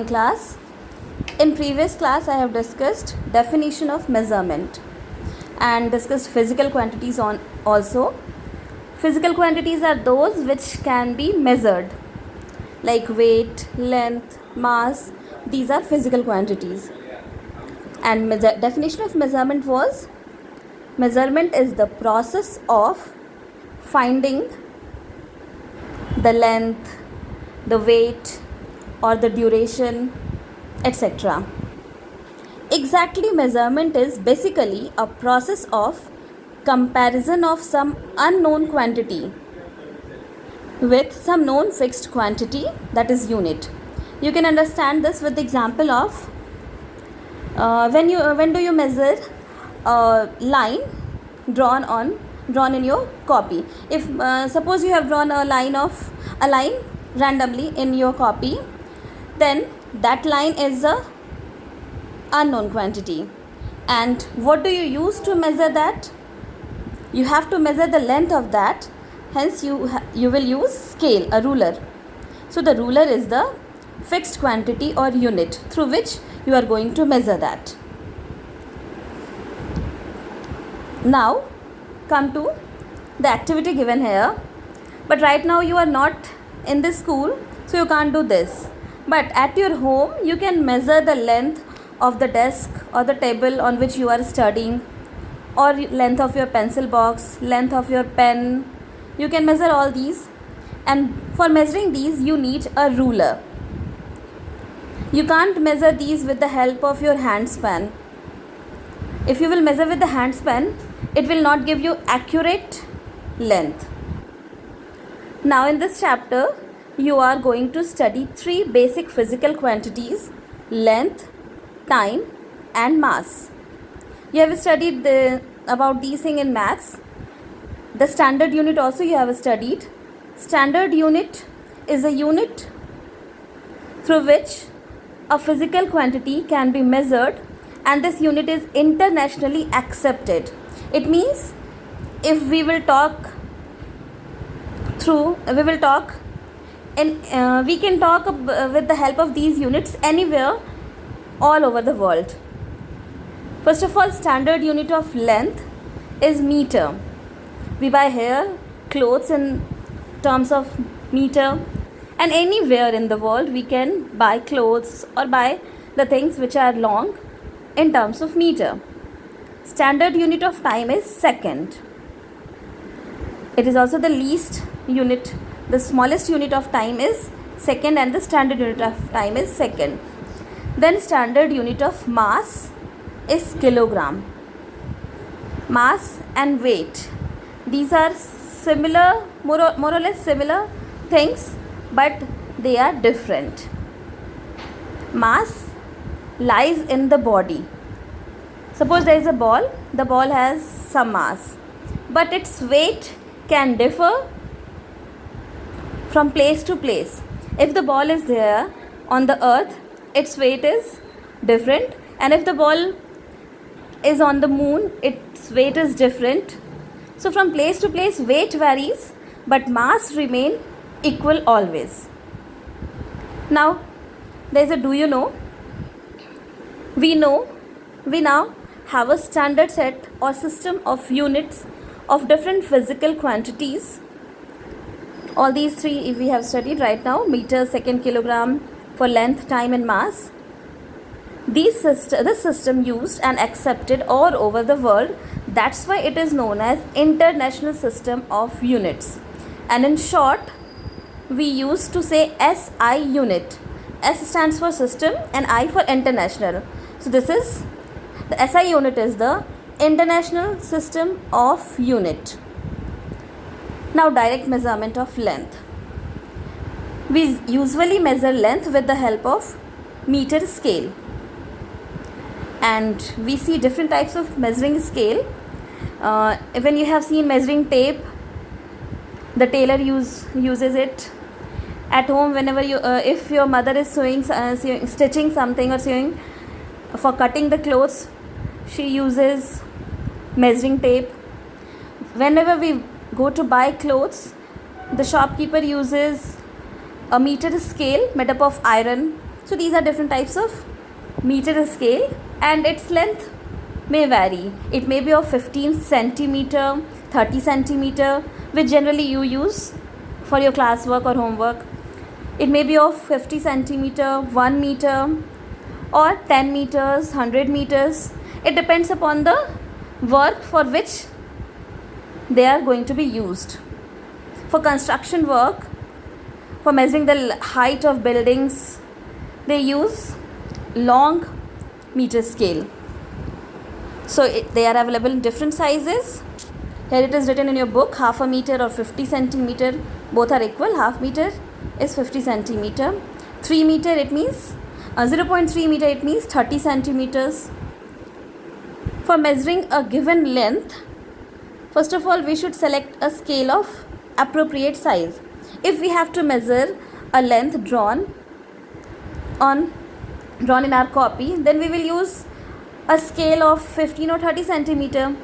Class. In previous class I have discussed definition of measurement and discussed physical quantities on also. Physical quantities are those which can be measured, like weight, length, mass. These are physical quantities. And definition of measurement was, measurement is the process of finding the length, the weight, or the duration, etc. Exactly, measurement is basically a process of comparison of some unknown quantity with some known fixed quantity, that is unit. You can understand this with the example of when do you measure a line drawn in your copy. If suppose you have drawn a line randomly in your copy, then that line is a unknown quantity. And what do you use to measure that? You have to measure the length of that. Hence you will use scale, a ruler. So the ruler is the fixed quantity or unit through which you are going to measure that. Now come to the activity given here. But right now you are not in this school, so you can't do this. But at your home, you can measure the length of the desk or the table on which you are studying, or length of your pencil box, length of your pen. You can measure all these, and for measuring these you need a ruler. You can't measure these with the help of your hand span. If you will measure with the hand span, it will not give you accurate length. Now in this chapter, you are going to study 3 basic physical quantities: length, time, and mass. You have studied about these things in maths. The standard unit also you have studied. Standard unit is a unit through which a physical quantity can be measured, and this unit is internationally accepted. It means if we will talk and we can talk with the help of these units anywhere all over the world. First of all, standard unit of length is meter. We buy here clothes in terms of meter, and anywhere in the world we can buy clothes or buy the things which are long in terms of meter. Standard unit of time is second. It is also the least unit. The smallest unit of time is second, and the standard unit of time is second. Then standard unit of mass is kilogram. Mass and weight, these are similar, more or less similar things, but they are different. Mass lies in the body. Suppose there is a ball, the ball has some mass, but its weight can differ from place to place. If the ball is there on the earth, its weight is different, and if the ball is on the moon, its weight is different. So from place to place weight varies, but mass remain equal always. Now there is a do you know? We now have a standard set or system of units of different physical quantities. All these 3 we have studied right now: meter, second, kilogram for length, time, and mass. This system used and accepted all over the world. That's why it is known as International System of Units. And in short, we used to say SI unit. S stands for system and I for international. So this is the SI unit, is the International System of Unit. Now direct measurement of length. We usually measure length with the help of meter scale. And we see different types of measuring scale. When you have seen measuring tape, the tailor uses it. At home, whenever if your mother is stitching something or sewing, for cutting the clothes, she uses measuring tape. Whenever we go to buy clothes, the shopkeeper uses a meter scale made up of iron. So these are different types of meter scale, and its length may vary. It may be of 15 centimeter, 30 centimeter, which generally you use for your classwork or homework. It may be of 50 centimeter, 1 meter, or 10 meters, 100 meters. It depends upon the work for which they are going to be used. For construction work, for measuring the height of buildings, they use long meter scale. So they are available in different sizes. Here it is written in your book, half a meter or 50 centimeter, both are equal. Half meter is 50 centimeter. 3 meter, it means 0.3 meter, it means 30 centimeters. For measuring a given length, first of all, we should select a scale of appropriate size. If we have to measure a length drawn in our copy, then we will use a scale of 15 or 30 centimeter.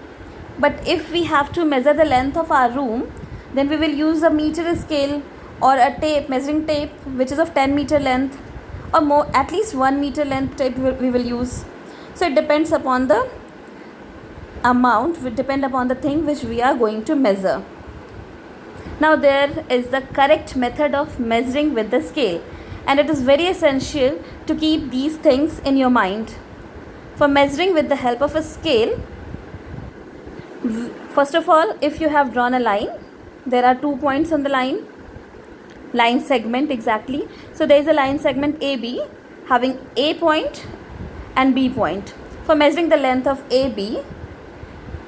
But if we have to measure the length of our room, then we will use a meter scale or a tape, measuring tape, which is of 10 meter length, or more, at least 1 meter length tape we will use. So it depends upon the amount, will depend upon the thing which we are going to measure. Now there is the correct method of measuring with the scale, and it is very essential to keep these things in your mind. For measuring with the help of a scale, first of all, if you have drawn a line, there are 2 points on the line segment exactly. So there is a line segment AB having A point and B point. For measuring the length of AB,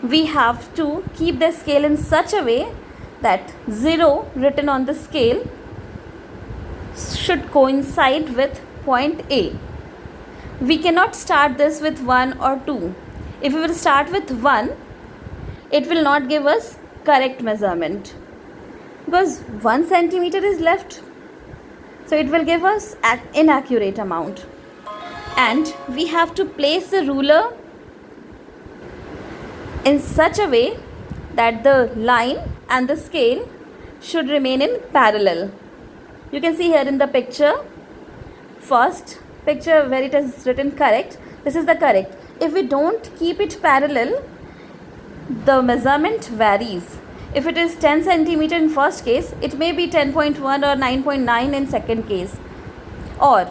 we have to keep the scale in such a way that 0 written on the scale should coincide with point A. We cannot start this with 1 or 2. If we will start with 1, it will not give us correct measurement, because 1 centimeter is left, so it will give us inaccurate amount. And we have to place the ruler in such a way that the line and the scale should remain in parallel. You can see here in the picture, first picture where it is written correct, this is the correct. If we don't keep it parallel, the measurement varies. If it is 10 centimeter in first case, it may be 10.1 or 9.9 in second case. Or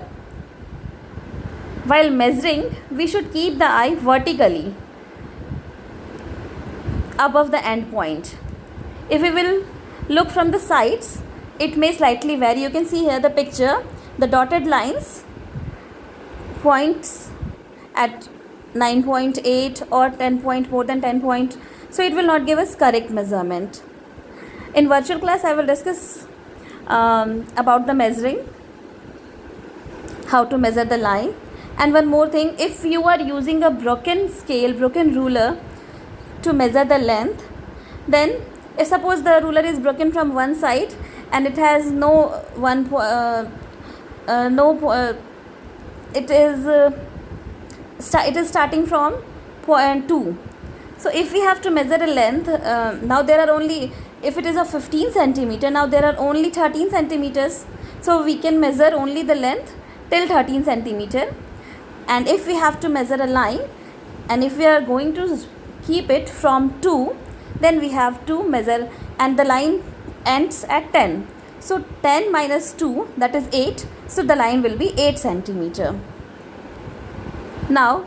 while measuring, we should keep the eye vertically above the end point. If we will look from the sides, it may slightly vary. You can see here the picture, the dotted lines points at 9.8 or 10 point, more than 10 point. So it will not give us correct measurement. In virtual class, I will discuss about the measuring, how to measure the line. And one more thing, if you are using a broken scale, broken ruler to measure the length, then if suppose the ruler is broken from one side and it has it is starting from point 2. So if we have to measure a length, now there are only, if it is of 15 centimeter, now there are only 13 centimeters. So we can measure only the length till 13 centimeter. And if we have to measure a line, and if we are going to keep it from 2, then we have to measure, and the line ends at 10. So 10 minus 2, that is 8. So the line will be 8 centimeter. Now,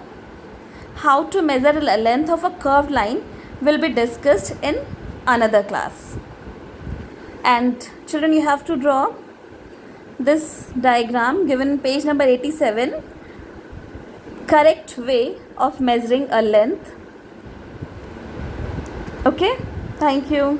how to measure the length of a curved line will be discussed in another class. And children, you have to draw this diagram given page number 87, correct way of measuring a length. Okay, thank you.